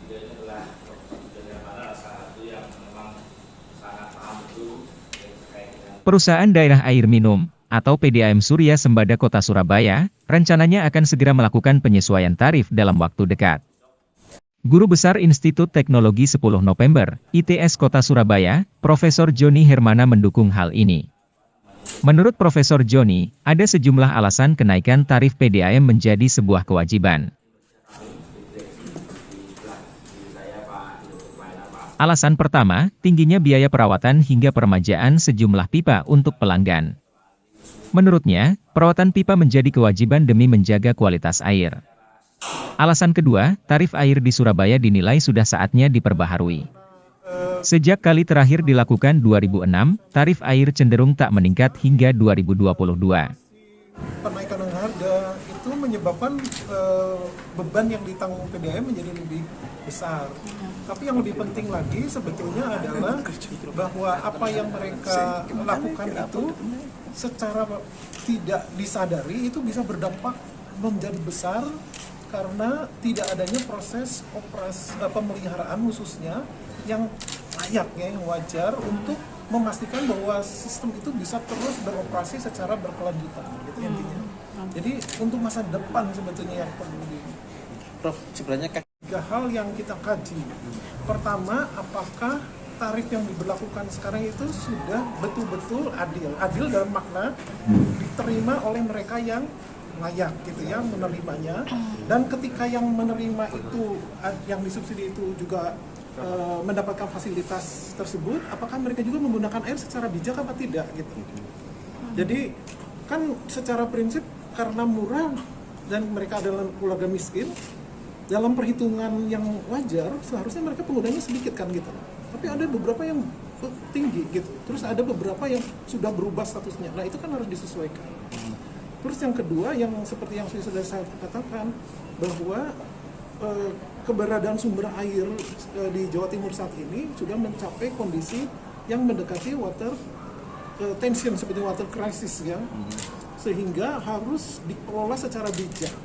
beliau ini adalah dari mana salah satu yang memang sangat paham itu terkait dengan Perusahaan Daerah Air Minum, atau PDAM Surya Sembada Kota Surabaya, rencananya akan segera melakukan penyesuaian tarif dalam waktu dekat. Guru Besar Institut Teknologi 10 November, ITS Kota Surabaya, Profesor Joni Hermana mendukung hal ini. Menurut Profesor Joni, ada sejumlah alasan kenaikan tarif PDAM menjadi sebuah kewajiban. Alasan pertama, tingginya biaya perawatan hingga peremajaan sejumlah pipa untuk pelanggan. Menurutnya, perawatan pipa menjadi kewajiban demi menjaga kualitas air. Alasan kedua, tarif air di Surabaya dinilai sudah saatnya diperbaharui. Sejak kali terakhir dilakukan 2006, tarif air cenderung tak meningkat hingga 2022. Penaikan harga itu menyebabkan beban yang ditanggung PDAM menjadi lebih besar. Tapi yang lebih penting lagi sebetulnya adalah bahwa apa yang mereka lakukan itu secara tidak disadari itu bisa berdampak menjadi besar karena tidak adanya proses operasi pemeliharaan khususnya yang layaknya, yang wajar untuk memastikan bahwa sistem itu bisa terus beroperasi secara berkelanjutan gitu intinya. Jadi untuk masa depan sebetulnya yang perlu Prof, sebenarnya tiga hal yang kita kaji. Pertama, apakah tarif yang diberlakukan sekarang itu sudah betul-betul adil? Adil dalam makna diterima oleh mereka yang layak gitu ya menerimanya. Dan ketika yang menerima itu, yang disubsidi itu juga mendapatkan fasilitas tersebut, apakah mereka juga menggunakan air secara bijak apa tidak gitu. Jadi kan secara prinsip karena murah dan mereka adalah keluarga miskin, dalam perhitungan yang wajar seharusnya mereka penggunanya sedikit kan gitu. Tapi ada beberapa yang tinggi gitu. Terus ada beberapa yang sudah berubah statusnya. Nah itu kan harus disesuaikan. Terus yang kedua yang seperti yang sudah saya katakan bahwa keberadaan sumber air di Jawa Timur saat ini sudah mencapai kondisi yang mendekati water tension seperti water crisis ya. Sehingga harus dikelola secara bijak.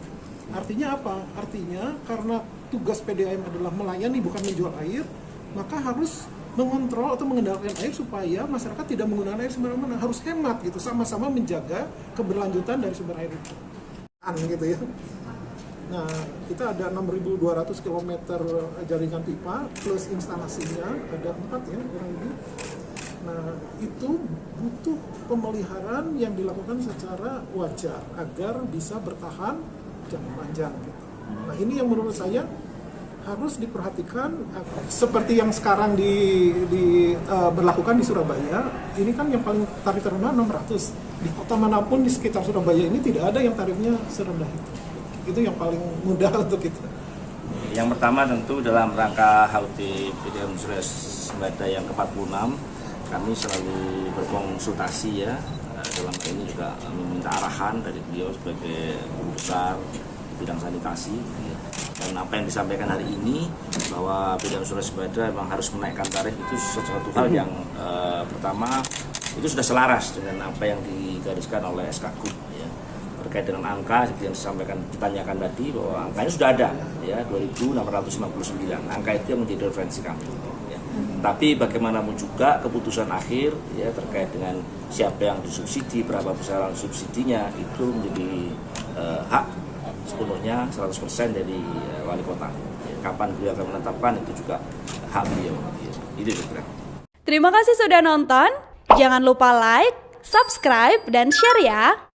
Artinya apa? Artinya karena tugas PDAM adalah melayani bukan menjual air, maka harus mengontrol atau mengendalikan air supaya masyarakat tidak menggunakan air sembarangan, harus hemat gitu, sama-sama menjaga keberlanjutan dari sumber air itu. Gitu ya. Nah, kita ada 6.200 km jaringan pipa plus instalasinya ada 4 ya kurang lebih. Nah, itu butuh pemeliharaan yang dilakukan secara wajar agar bisa bertahan jangka panjang gitu. Nah ini yang menurut saya harus diperhatikan seperti yang sekarang berlakukan di Surabaya. Ini kan yang paling tarif terendah 600. Di kota manapun di sekitar Surabaya ini tidak ada yang tarifnya serendah itu. Itu yang paling mudah untuk kita. yang pertama tentu dalam rangka HUT PDAM Surya Sembada yang ke-46 kami selalu berkonsultasi ya. Dalam hal ini juga meminta arahan dari beliau sebagai guru besar di bidang sanitasi ya. Dan apa yang disampaikan hari ini bahwa PDAM Surya Sembada memang harus menaikkan tarif itu sesuatu hal yang pertama itu sudah selaras dengan apa yang digariskan oleh SKKU ya. Terkait dengan angka seperti yang disampaikan ditanyakan tadi bahwa angkanya sudah ada ya 2.659 angka itu yang menjadi referensi kami ya. Tapi bagaimanapun juga keputusan akhir ya terkait dengan siapa yang disubsidi, berapa besaran subsidinya itu menjadi hak sepenuhnya 100% dari wali kota ya. Kapan beliau akan menetapkan itu juga hak beliau ya. Itu kira-kira. Terima kasih sudah nonton, jangan lupa like, subscribe, dan share ya.